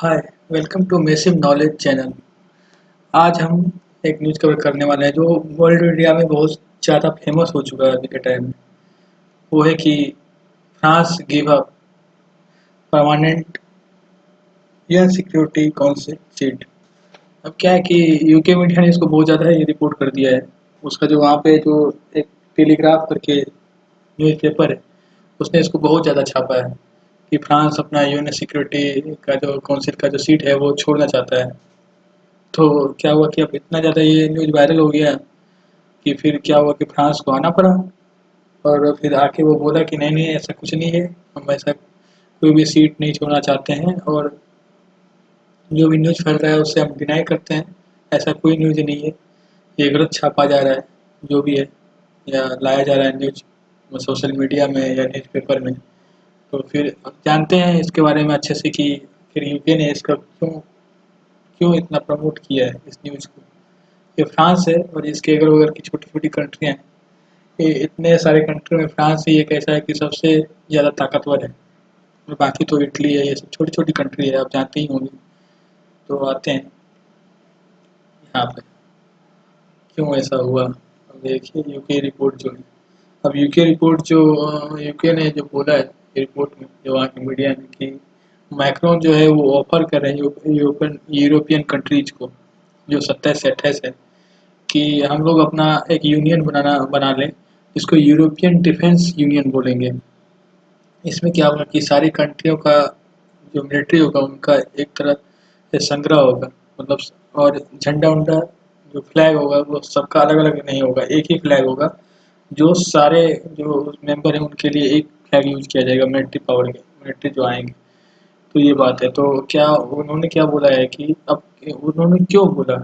Hi, welcome to massive knowledge channel. आज हम एक न्यूज़ कवर करने वाले हैं जो वर्ल्ड मीडिया में बहुत ज़्यादा फेमस हो चुका है अभी के टाइम में। वो है कि France give up permanent UN security council seat. अब क्या है कि यूके मीडिया ने इसको बहुत ज़्यादा ही रिपोर्ट कर दिया है। उसका जो वहाँ पे जो एक टेलीग्राफ करके न्यूज़पेपर है, उसने इसको बहुत ज़्यादा छापा है कि फ्रांस अपना यूएन सिक्योरिटी का जो काउंसिल का जो सीट है वो छोड़ना चाहता है। तो क्या हुआ कि अब इतना ज़्यादा ये न्यूज़ वायरल हो गया कि फिर क्या हुआ कि फ्रांस को आना पड़ा। और फिर आके वो बोला कि नहीं नहीं, ऐसा कुछ नहीं है, हम ऐसा कोई भी सीट नहीं छोड़ना चाहते हैं। और जो भी न्यूज़ फैल रहा है उससे हम डिनाई करते हैं। ऐसा कोई न्यूज़ नहीं है, ये गलत छापा जा रहा है जो भी है, या लाया जा रहा है न्यूज़ सोशल मीडिया में या न्यूज़पेपर में। तो फिर अब जानते हैं इसके बारे में अच्छे से कि फिर यूके ने इसका क्यों क्यों इतना प्रमोट किया है इस न्यूज़ को। ये फ्रांस है और इसके अगल बगल की छोटी छोटी कंट्रियाँ हैं। ये इतने सारे कंट्री में फ्रांस ही एक ऐसा है कि सबसे ज़्यादा ताकतवर है। और बाकी तो इटली है, ये सब छोटी छोटी कंट्री है, आप जानते ही होंगे। तो आते हैं यहाँ पे क्यों ऐसा हुआ। अब देखिए यूके रिपोर्ट जो है, अब यूके रिपोर्ट जो यूके ने जो बोला है रिपोर्ट में, जो वहाँ की मीडिया ने, कि मैक्रोन जो है वो ऑफर कर रहे हैं यूरोपियन यूरोपियन कंट्रीज को, जो 27 से 28 है, कि हम लोग अपना एक यूनियन बना लें, इसको यूरोपियन डिफेंस यूनियन बोलेंगे। इसमें क्या होगा कि सारी कंट्रियों का जो मिलिट्री होगा उनका एक तरह से संग्रह होगा, मतलब। और झंडा उंडा जो फ्लैग होगा वो सबका अलग अलग नहीं होगा, एक ही फ्लैग होगा। जो सारे जो मेंबर हैं उनके लिए एक फ्लैग यूज किया जाएगा, मिलिट्री पावर के मिलिट्री जो आएंगे। तो ये बात है। तो क्या उन्होंने क्या बोला है कि अब उन्होंने क्यों बोला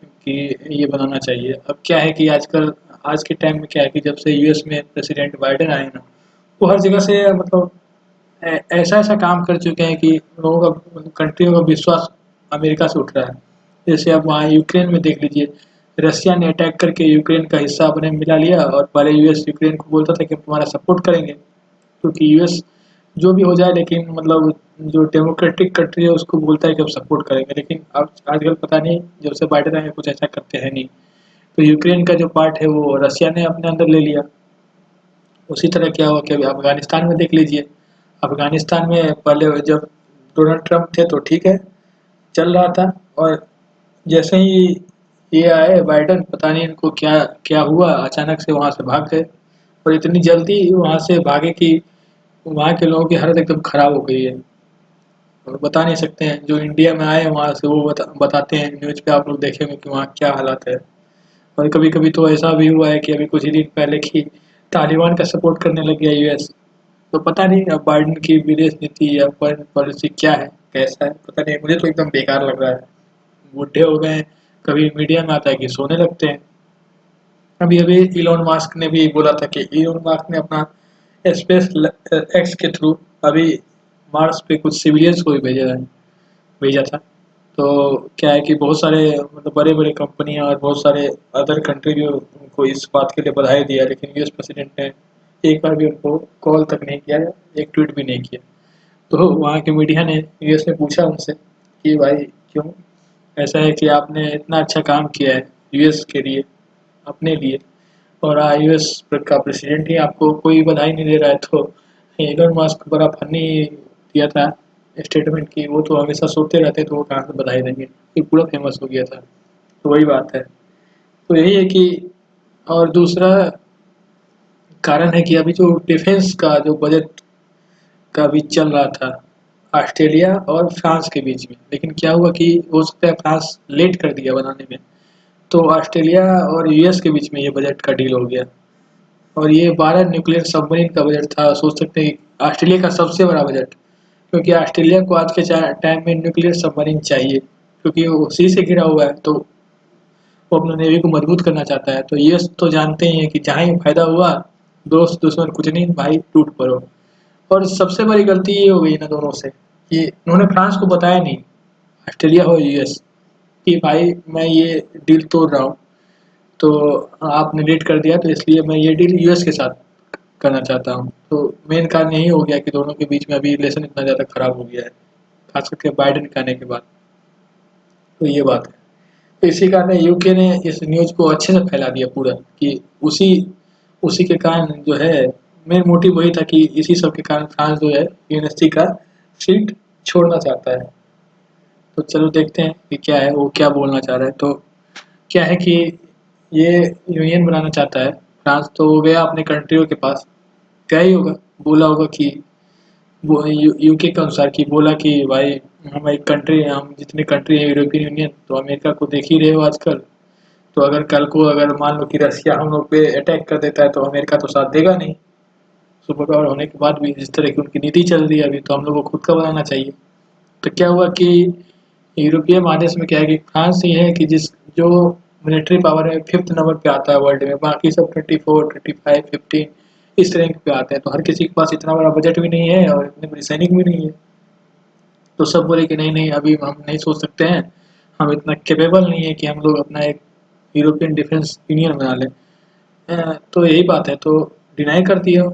कि ये बनाना चाहिए। अब क्या है कि आजकल आज के टाइम में क्या है कि जब से यूएस में प्रेसिडेंट बाइडेन आए ना, वो हर जगह से मतलब ऐसा ऐसा काम कर चुके हैं कि लोगों का कंट्रियों का विश्वास अमेरिका से उठ रहा है। जैसे अब वहाँ यूक्रेन में देख लीजिए, रशिया ने अटैक करके यूक्रेन का हिस्सा अपने मिला लिया, और पहले यूएस यूक्रेन को बोलता था कि हम तुम्हारा सपोर्ट करेंगे, क्योंकि यूएस जो भी हो जाए, लेकिन मतलब जो डेमोक्रेटिक कंट्री है उसको बोलता है कि हम सपोर्ट करेंगे। लेकिन अब आजकल पता नहीं, जब से बाइडेन आए कुछ ऐसा करते हैं नहीं। तो यूक्रेन का जो पार्ट है वो रशिया ने अपने अंदर ले लिया। उसी तरह क्या हुआ कि अभी अफगानिस्तान में देख लीजिए। अफगानिस्तान में पहले जब डोनाल्ड ट्रंप थे तो ठीक है, चल रहा था। और जैसे ही ये आए बाइडन, पता नहीं इनको क्या क्या हुआ, अचानक से वहाँ से भाग गए। और इतनी जल्दी वहाँ से भागे कि वहाँ के लोगों की हालत एकदम खराब हो गई है। और बता नहीं सकते हैं, जो इंडिया में आए वहाँ से वो बताते हैं न्यूज़ पे, आप लोग देखेंगे कि वहाँ क्या हालात है। और कभी कभी तो ऐसा भी हुआ है कि अभी कुछ ही दिन पहले की तालिबान का सपोर्ट करने लग गया यूएस। तो पता नहीं अब बाइडेन की विदेश नीति या फॉरेन पॉलिसी क्या है, कैसा है, पता नहीं। मुझे तो एकदम बेकार लग रहा है। बूढ़े हो गए हैं, कभी मीडिया में आता है कि सोने लगते हैं। अभी अभी इलोन मास्क ने भी बोला था कि इलोन मास्क ने अपना स्पेस एक्स के थ्रू अभी मार्स पे कुछ सिविलियंस को भी भेजा था। तो क्या है कि बहुत सारे मतलब बड़े बड़े कंपनियां और बहुत सारे अदर कंट्री भी उनको इस बात के लिए बधाई दिया, लेकिन यूएस प्रेसिडेंट ने एक बार भी उनको कॉल तक नहीं किया, एक ट्वीट भी नहीं किया। तो वहाँ के मीडिया ने यूएस ने पूछा उनसे कि भाई क्यों ऐसा है कि आपने इतना अच्छा काम किया है यूएस के लिए, अपने लिए, और यूएस का प्रेसिडेंट ही आपको कोई बधाई नहीं दे रहा है। तो एलन मस्क बड़ा फनी दिया था स्टेटमेंट की, वो तो हमेशा सोते रहते, तो वो कहाँ से बधाई देंगे, ये पूरा फेमस हो गया था। तो वही बात है। तो यही है कि और दूसरा कारण है कि अभी जो डिफेंस का जो बजट का भी चल रहा था ऑस्ट्रेलिया और फ्रांस के बीच में, लेकिन क्या हुआ कि हो सकता है फ्रांस लेट कर दिया बनाने में, तो ऑस्ट्रेलिया और यूएस के बीच में ये बजट का डील हो गया। और ये 12 न्यूक्लियर सबमरीन का बजट था। सोच सकते हैं कि ऑस्ट्रेलिया का सबसे बड़ा बजट, क्योंकि ऑस्ट्रेलिया को आज के टाइम में न्यूक्लियर सबमरीन चाहिए, क्योंकि वो सी से घिरा हुआ है। तो वो अपना नेवी को मजबूत करना चाहता है। तो ये तो जानते ही हैं कि जहाँ ही फायदा हुआ, दोस्त दुश्मन कुछ नहीं, भाई टूट पड़ो। और सबसे बड़ी गलती ये हो गई ना दोनों से कि उन्होंने फ्रांस को बताया नहीं, ऑस्ट्रेलिया हो यूएस, कि भाई मैं ये डील तोड़ रहा हूँ। तो आपने लेट कर दिया, तो इसलिए मैं ये डील यूएस के साथ करना चाहता हूँ। तो मेन कारण यही हो गया कि दोनों के बीच में अभी रिलेशन इतना ज़्यादा खराब हो गया है। खास करके बाइडेन के आने के बाद। तो ये बात है। तो इसी कारण यूके ने इस न्यूज़ को अच्छे से फैला दिया पूरा कि उसी उसी के कारण जो है मेन मोटिव वही था कि इसी सब के कारण फ्रांस जो है यूएनएससी का सीट छोड़ना चाहता है। तो चलो देखते हैं कि क्या है, वो क्या बोलना चाह रहा है। तो क्या है कि ये यूनियन बनाना चाहता है फ्रांस, तो वो गया अपने कंट्रियों के पास, गया ही होगा, बोला होगा कि वो यूके के अनुसार कि बोला कि भाई हम एक कंट्री हैं, हम जितनी कंट्री है यूरोपियन यूनियन, तो अमेरिका को देख ही रहे हो आजकल। तो अगर कल को अगर मान लो कि रसिया हम लोग पे अटैक कर देता है तो अमेरिका तो साथ देगा नहीं। सुपर पावर होने के बाद भी जिस तरह की उनकी नीति चल रही है अभी, तो हम लोग को खुद का बनाना चाहिए। तो क्या हुआ कि यूरोपीय महादेश में क्या है कि फ्रांस ये है कि जिस जो मिलिट्री पावर है 5th नंबर पे आता है वर्ल्ड में, बाकी सब 24, 25, 15 इस तरह पे आते हैं। तो हर किसी के पास इतना बड़ा बजट भी नहीं है और इतनी बड़ी सैनिक भी नहीं है। तो सब बोले कि नहीं नहीं अभी हम नहीं सोच सकते हैं, हम इतना कैपेबल नहीं है कि हम लोग अपना एक यूरोपियन डिफेंस यूनियन बना लें। तो यही बात है, तो डिनाई कर दिया।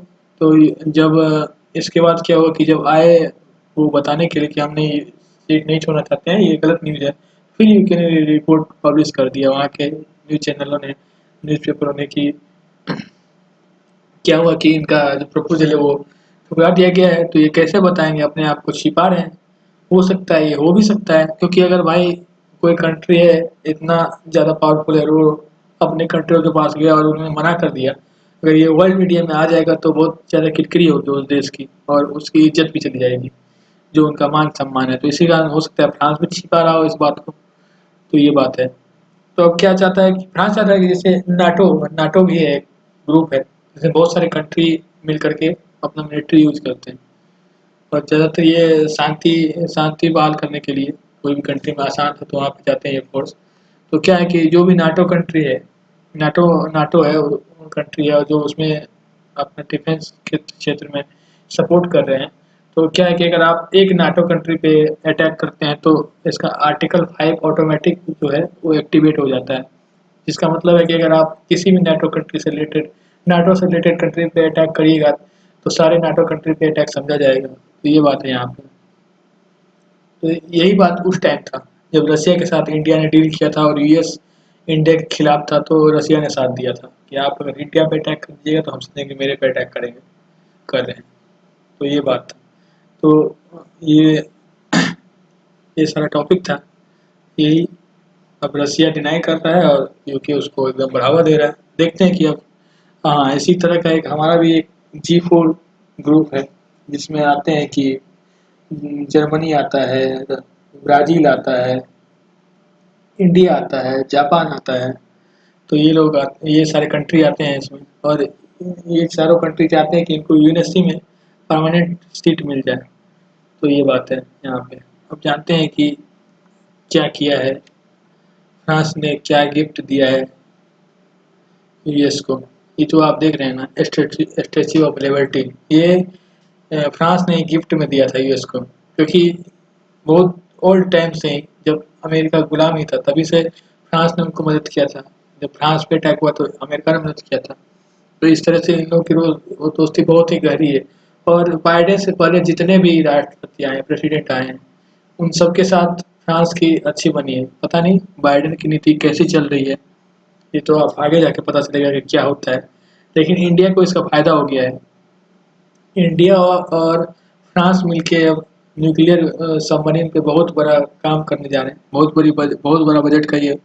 तो जब इसके बाद क्या हुआ कि जब आए वो बताने के लिए कि हमने ये सीट नहीं छोड़ना चाहते हैं, ये गलत न्यूज़ है, फिर यूके ने रिपोर्ट पब्लिश कर दिया वहाँ के न्यूज़ चैनलों ने, न्यूज़पेपरों ने कि क्या हुआ कि इनका जो प्रपोजल है वो ठुकरा दिया गया है। तो ये कैसे बताएंगे, अपने आप को छिपा रहे हैं। हो सकता है, ये हो भी सकता है, क्योंकि अगर भाई कोई कंट्री है इतना ज़्यादा पावरफुल है, वो अपने कंट्रियों के पास गया और उन्होंने मना कर दिया, अगर ये वर्ल्ड मीडिया में आ जाएगा तो बहुत ज़्यादा किरकिरी होगी उस देश की और उसकी इज्जत भी चली जाएगी, जो उनका मान सम्मान है। तो इसी कारण हो सकता है फ्रांस भी छिपा रहा हो इस बात को। तो ये बात है। तो अब क्या चाहता है कि फ्रांस चाहता है कि जैसे नाटो नाटो भी है, एक ग्रुप है जिसमें बहुत सारे कंट्री मिल करके अपना मिलिट्री यूज करते हैं। और ज़्यादातर ये शांति शांति बहाल करने के लिए कोई भी कंट्री में आसान है तो वहाँ पे जाते हैं ये फोर्स। तो क्या है कि जो भी नाटो कंट्री है, नाटो नाटो है वो कंट्री है और जो उसमें अपने डिफेंस के क्षेत्र में सपोर्ट कर रहे हैं। तो क्या है कि अगर आप एक नाटो कंट्री पे अटैक करते हैं तो इसका आर्टिकल 5 ऑटोमेटिक जो है वो एक्टिवेट हो जाता है। जिसका मतलब है कि अगर आप किसी भी नाटो से रिलेटेड कंट्री पे अटैक करिएगा तो सारे नाटो कंट्री पे अटैक समझा जाएगा। तो ये बात है यहाँ पे। तो यही बात उस टाइम था जब रसिया के साथ इंडिया ने डील किया था और यूएस इंडिया के खिलाफ था, तो रसिया ने साथ दिया था कि आप अगर इंडिया पे अटैक कर दीजिएगा तो हम समझेंगे मेरे पे अटैक करेंगे कर रहे हैं। तो ये बात था। तो ये ये सारा टॉपिक था यही। अब रसिया डिनाई कर रहा है और यूके उसको एकदम बढ़ावा दे रहा है। देखते हैं कि अब हाँ, इसी तरह का एक हमारा भी एक G4 ग्रुप है जिसमें आते हैं कि जर्मनी आता है, ब्राज़ील आता है, इंडिया आता है, जापान आता है। तो ये सारे कंट्री आते हैं इसमें और ये चारों कंट्री चाहते हैं कि इनको यूएनएससी में परमानेंट सीट मिल जाए। तो ये बात है यहाँ पे। अब जानते हैं कि क्या किया है फ्रांस ने, क्या गिफ्ट दिया है यूएस को। ये जो आप देख रहे हैं ना स्टैच्यू ऑफ लिबर्टी, ये फ्रांस ने गिफ्ट में दिया था यूएस को, क्योंकि बहुत ओल्ड टाइम से ही जब अमेरिका गुलाम ही था तभी से फ्रांस ने उनको मदद किया था। जब फ्रांस पे अटैक हुआ तो अमेरिका ने मदद किया था। तो इस तरह से इन लोगों की वो दोस्ती बहुत ही गहरी है। और बाइडेन से पहले जितने भी राष्ट्रपति आए, प्रेसिडेंट आए हैं, उन सबके साथ फ्रांस की अच्छी बनी है। पता नहीं बाइडेन की नीति कैसी चल रही है, ये तो अब आगे जाके पता चलेगा कि क्या होता है। लेकिन इंडिया को इसका फायदा हो गया है। इंडिया और फ्रांस मिलके अब न्यूक्लियर सबमरीन पे बहुत बड़ा काम करने जा रहे हैं। बहुत बड़ा बजट का ये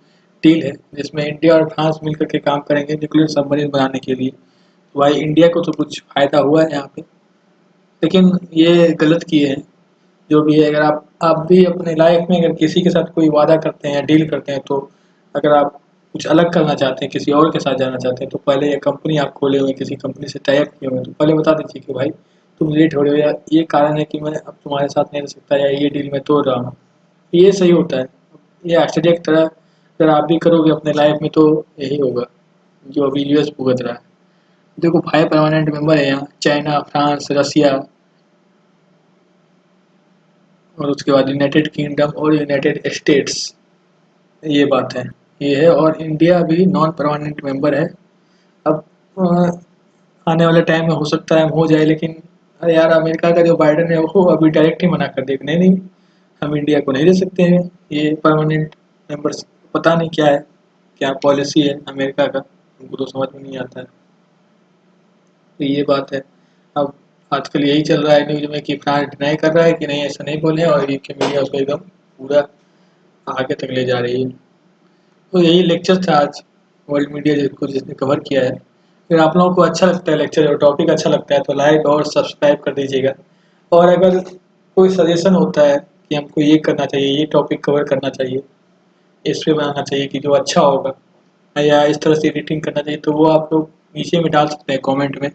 डील है जिसमें इंडिया और फ्रांस मिलकर के काम करेंगे न्यूक्लियर सबमरीन बनाने के लिए। तो भाई इंडिया को तो कुछ फायदा हुआ है यहाँ पे, लेकिन ये गलत किए हैं। जो भी है, अगर आप भी अपने लाइफ में अगर किसी के साथ कोई वादा करते हैं, डील करते हैं, तो अगर आप कुछ अलग करना चाहते हैं, किसी और के साथ जाना चाहते हैं, तो पहले ये कंपनी आप खोले हुए हैं, किसी कंपनी से टाई अप किए हुए हैं, तो पहले बता दीजिए कि भाई तुम लेट हो रहे हो या ये कारण है कि मैं अब तुम्हारे साथ नहीं रह सकता या ये डील मैं तोड़ रहा हूँ। ये सही होता है। ये आश्चर्य की तरह अगर आप भी करोगे अपने लाइफ में तो यही होगा जो अभी यूएस भुगत रहा है। देखो 5 परमानेंट मेंबर है यहाँ, चाइना, फ्रांस, रसिया और उसके बाद यूनाइटेड किंगडम और यूनाइटेड स्टेट्स। ये बात है, ये है। और इंडिया भी नॉन परमानेंट मेंबर है। अब आने वाले टाइम में हो सकता है हो जाए, लेकिन अरे यार अमेरिका का जो बाइडन है वो अभी डायरेक्ट ही मना कर दिया कि नहीं नहीं, हम इंडिया को नहीं दे सकते हैं ये परमानेंट मेंबर्स। पता नहीं क्या है, क्या पॉलिसी है अमेरिका का, उनको तो समझ में नहीं आता है। तो ये बात है। अब आजकल यही चल रहा है न्यूज़ में कि फ्रांस डिनाई कर रहा है कि नहीं ऐसा नहीं बोले, और यूके मीडिया उसको एकदम पूरा आगे तक ले जा रही है। तो यही लेक्चर था आज, वर्ल्ड मीडिया जिसको जिसने कवर किया है। अगर आप लोगों को अच्छा लगता है लेक्चर और टॉपिक अच्छा लगता है तो लाइक और सब्सक्राइब कर दीजिएगा। और अगर कोई सजेशन होता है कि हमको ये करना चाहिए, ये टॉपिक कवर करना चाहिए, इस पे बनाना चाहिए कि जो अच्छा होगा, या इस तरह से एडिटिंग करना चाहिए, तो वो आप लोग नीचे में डाल सकते हैं कमेंट में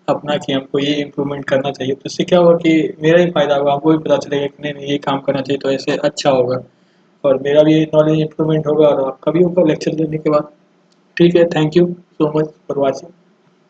अपना कि हमको ये इम्प्रूवमेंट करना चाहिए। तो इससे क्या होगा कि मेरा ही फ़ायदा होगा, हमको भी पता चलेगा कि नहीं नहीं ये काम करना चाहिए तो ऐसे अच्छा होगा, और मेरा भी नॉलेज इम्प्रूवमेंट होगा और आपका भी होगा लेक्चर देने के बाद। ठीक है, thank you so much for watching.